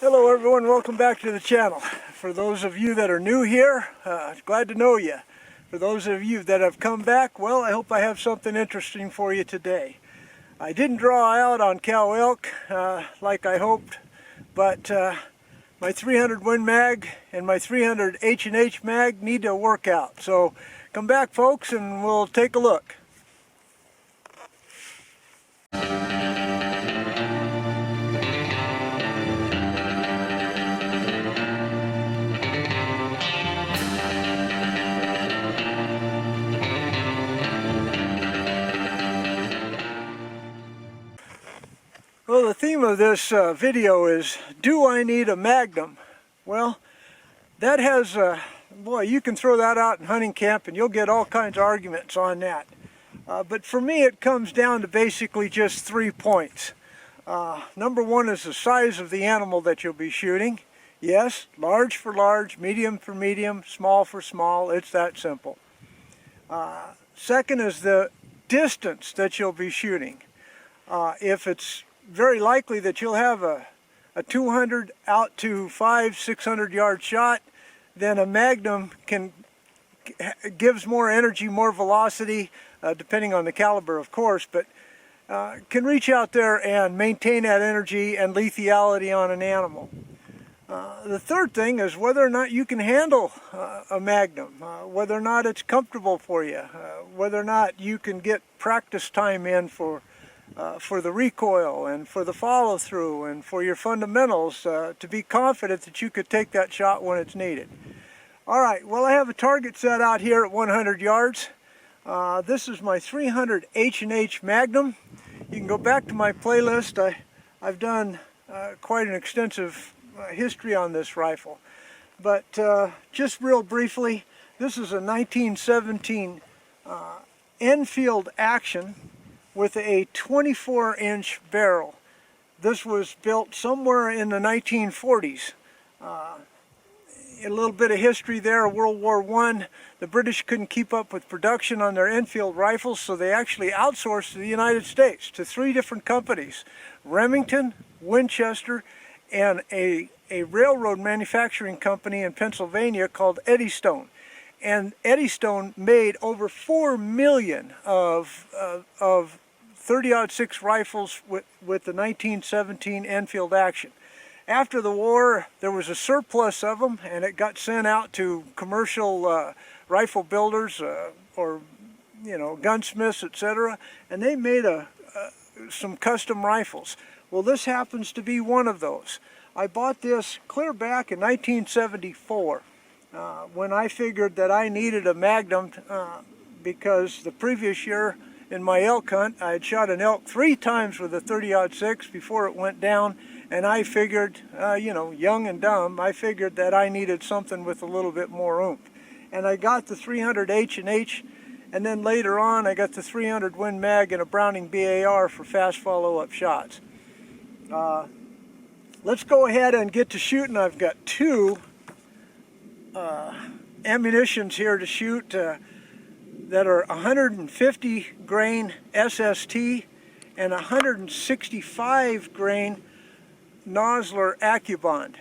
Hello everyone, welcome back to the channel. For those of you that are new here, glad to know you. For those of you that have come back, well, I hope I have something interesting for you today. I didn't draw out on cow elk like I hoped, but my 300 Win Mag and my 300 H&H Mag need to work out. So come back folks and we'll take a look. Well, the theme of this video is, do I need a Magnum? Well, that has, boy, you can throw that out in hunting camp and you'll get all kinds of arguments on that. But for me it comes down to basically just 3 points. Number one is the size of the animal that you'll be shooting. Yes, large for large, medium for medium, small for small, it's that simple. Second is the distance that you'll be shooting. If it's very likely that you'll have a 200 out to 500-600 yard shot, then a Magnum gives more energy, more velocity, depending on the caliber of course, but can reach out there and maintain that energy and lethality on an animal. The third thing is whether or not you can handle a Magnum, whether or not it's comfortable for you, whether or not you can get practice time in for the recoil and for the follow-through and for your fundamentals to be confident that you could take that shot when it's needed. Alright, well I have a target set out here at 100 yards. This is my 300 H&H Magnum. You can go back to my playlist. I've done quite an extensive history on this rifle. But just real briefly, this is a 1917 Enfield Action with a 24-inch barrel. This was built somewhere in the 1940s. A little bit of history there, World War I. The British couldn't keep up with production on their Enfield rifles, so they actually outsourced to the United States to 3 different companies: Remington, Winchester, and a railroad manufacturing company in Pennsylvania called Eddystone. And Eddystone made over 4 million of 30-06 rifles with the 1917 Enfield Action. After the war, there was a surplus of them, and it got sent out to commercial rifle builders or gunsmiths, etc. And they made some custom rifles. Well, this happens to be one of those. I bought this clear back in 1974 when I figured that I needed a Magnum because the previous year in my elk hunt, I had shot an elk 3 times with a 30-06 before it went down, and I figured, young and dumb, I figured that I needed something with a little bit more oomph. And I got the 300 H&H, and then later on I got the 300 Win Mag and a Browning BAR for fast follow-up shots. Let's go ahead and get to shooting. I've got 2 ammunitions here to shoot that are 150 grain SST and 165 grain Nosler AccuBond.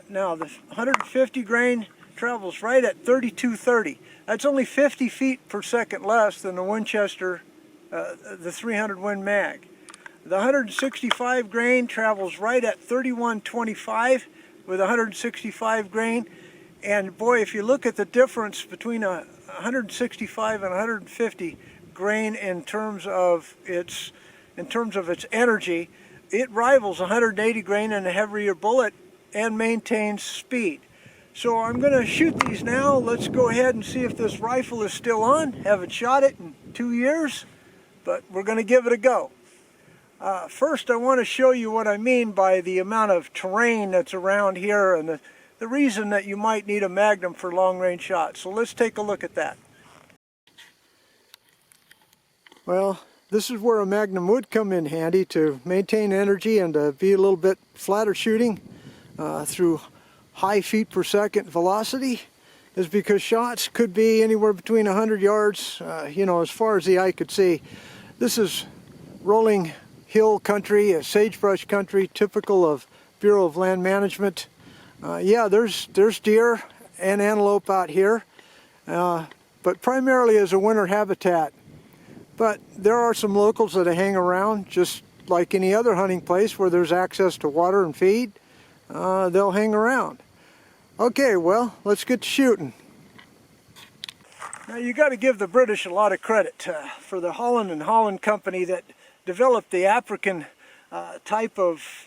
Now the 150 grain travels right at 3230. That's only 50 feet per second less than the Winchester, the 300 Win Mag. The 165 grain travels right at 3125 with 165 grain. And boy, if you look at the difference between a 165 and 150 grain in terms of its energy, it rivals 180 grain in a heavier bullet and maintains speed. So I'm going to shoot these now. Let's go ahead and see if this rifle is still on. Haven't shot it in 2 years, but we're going to give it a go. First, I want to show you what I mean by the amount of terrain that's around here and the reason that you might need a Magnum for long-range shots. So let's take a look at that. Well, this is where a Magnum would come in handy to maintain energy and to be a little bit flatter shooting through high feet per second velocity, is because shots could be anywhere between 100 yards, as far as the eye could see. This is rolling hill country, sagebrush country, typical of Bureau of Land Management. Yeah, there's deer and antelope out here, but primarily as a winter habitat. But there are some locals that hang around, just like any other hunting place where there's access to water and feed. They'll hang around. Okay, well, let's get to shooting. Now you got to give the British a lot of credit for the Holland and Holland company that developed the African type of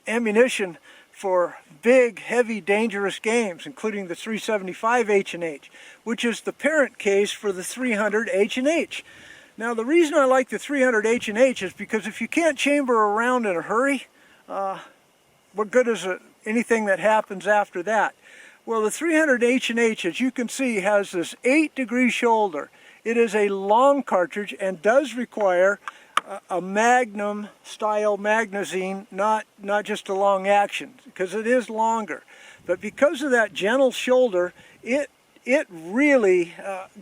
ammunition for big, heavy, dangerous games, including the 375 H&H, which is the parent case for the 300 H&H. Now the reason I like the 300 H&H is because if you can't chamber a round in a hurry, what good is anything that happens after that? Well, the 300 H&H, as you can see, has this 8-degree shoulder. It is a long cartridge and does require a Magnum style magazine, not just a long action, because it is longer. But because of that gentle shoulder, it really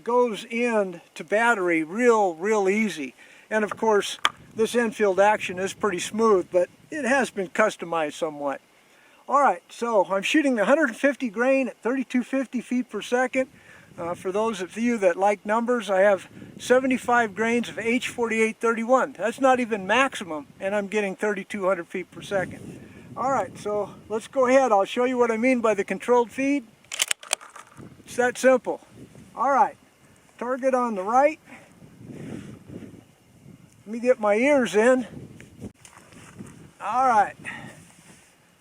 goes in to battery real easy. And of course, this Enfield action is pretty smooth, but it has been customized somewhat. Alright, so I'm shooting the 150 grain at 3250 feet per second. For those of you that like numbers, I have 75 grains of H4831. That's not even maximum, and I'm getting 3200 feet per second. Alright, so let's go ahead. I'll show you what I mean by the controlled feed. It's that simple. Alright, target on the right. Let me get my ears in. Alright.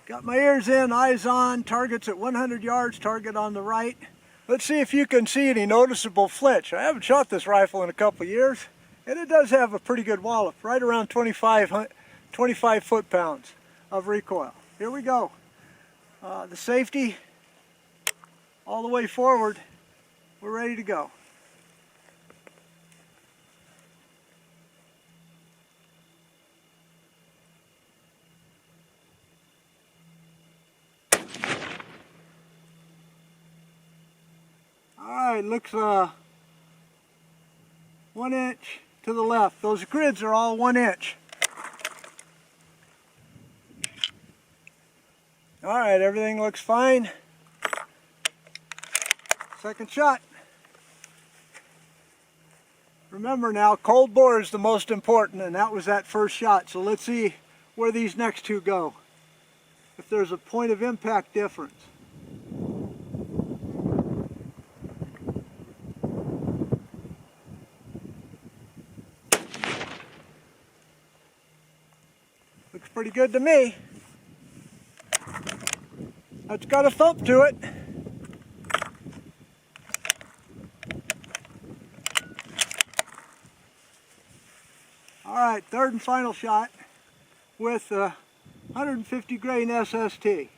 Got my ears in, eyes on, target's at 100 yards, target on the right. Let's see if you can see any noticeable flinch. I haven't shot this rifle in a couple of years, and it does have a pretty good wallop, right around 25 foot-pounds of recoil. Here we go. The safety all the way forward. We're ready to go. Alright, looks 1 inch to the left. Those grids are all 1 inch. Alright, everything looks fine. Second shot. Remember now, cold bore is the most important, and that was that first shot. So let's see where these next two go. If there's a point of impact difference. Looks pretty good to me. That's got a thump to it. Alright, third and final shot with 150 grain SST.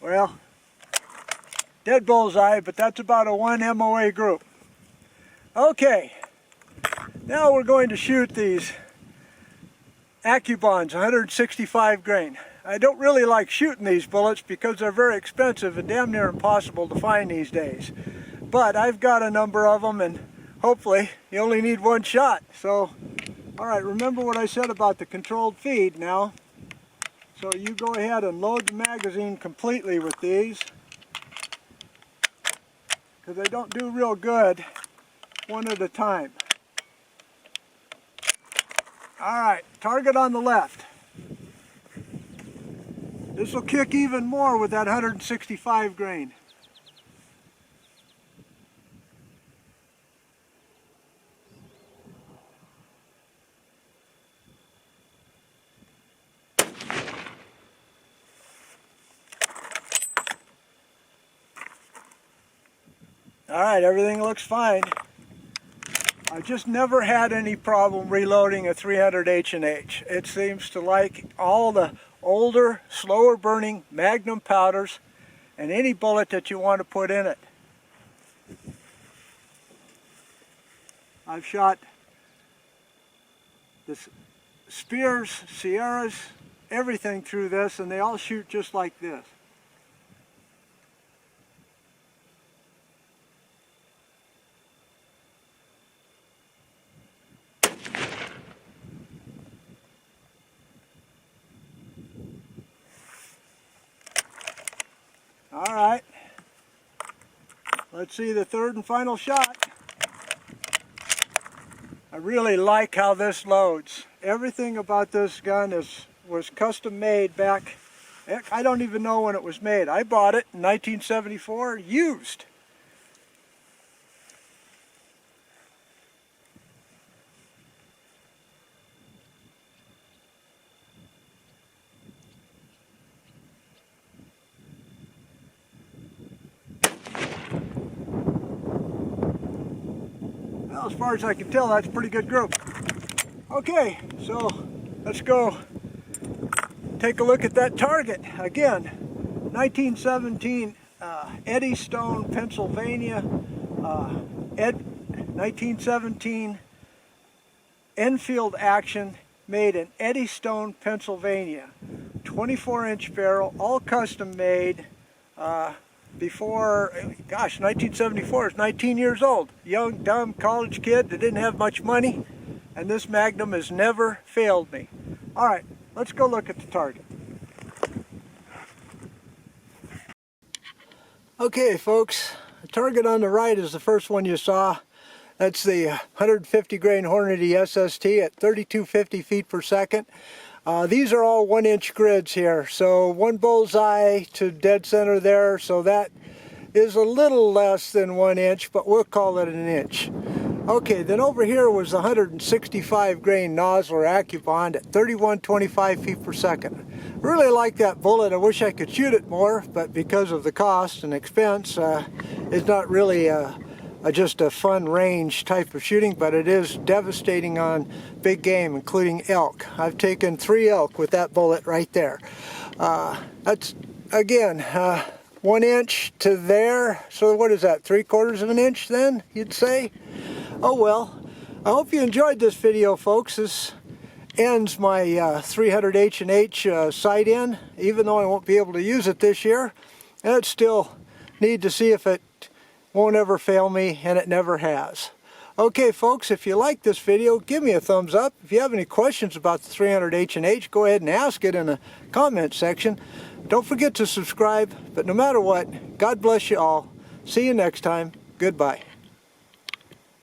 Well, dead bullseye, but that's about a 1 MOA group. Okay, now we're going to shoot these AccuBonds 165 grain. I don't really like shooting these bullets because they're very expensive and damn near impossible to find these days. But I've got a number of them, and hopefully you only need one shot. So, alright, remember what I said about the controlled feed now. So you go ahead and load the magazine completely with these, because they don't do real good one at a time. Alright, target on the left. This will kick even more with that 165 grain. Alright, everything looks fine. I just never had any problem reloading a 300 H&H. It seems to like all the older, slower burning Magnum powders and any bullet that you want to put in it. I've shot the Spears, Sierras, everything through this, and they all shoot just like this. All right. Let's see the third and final shot. I really like how this loads. Everything about this gun was custom made back, I don't even know when it was made. I bought it in 1974, used. Well, as far as I can tell, that's a pretty good group. Okay, so let's go take a look at that target. Again, 1917 Eddystone, Pennsylvania. 1917 Enfield action, made in Eddystone, Pennsylvania. 24-inch barrel, all custom made. Before, gosh, 1974, I was 19 years old. Young, dumb college kid that didn't have much money, and this Magnum has never failed me. All right, let's go look at the target. Okay, folks, the target on the right is the first one you saw. That's the 150 grain Hornady SST at 3250 feet per second. These are all 1-inch grids here, so one bullseye to dead center there, so that is a little less than 1 inch, but we'll call it an inch. Okay, then over here was the 165 grain Nosler AccuBond at 3125 feet per second. Really like that bullet. I wish I could shoot it more, but because of the cost and expense, it's not really just a fun range type of shooting, but it is devastating on big game, including elk. I've taken 3 elk with that bullet right there. That's, again, 1 inch to there, so what is that, 3/4 of an inch then, you'd say? Oh well, I hope you enjoyed this video, folks. This ends my 300 H&H sight-in, even though I won't be able to use it this year. And it's still need to see if it won't ever fail me, and it never has. Okay, folks, if you like this video, give me a thumbs up. If you have any questions about the 300 H&H, go ahead and ask it in the comment section. Don't forget to subscribe, but no matter what, God bless you all. See you next time. Goodbye.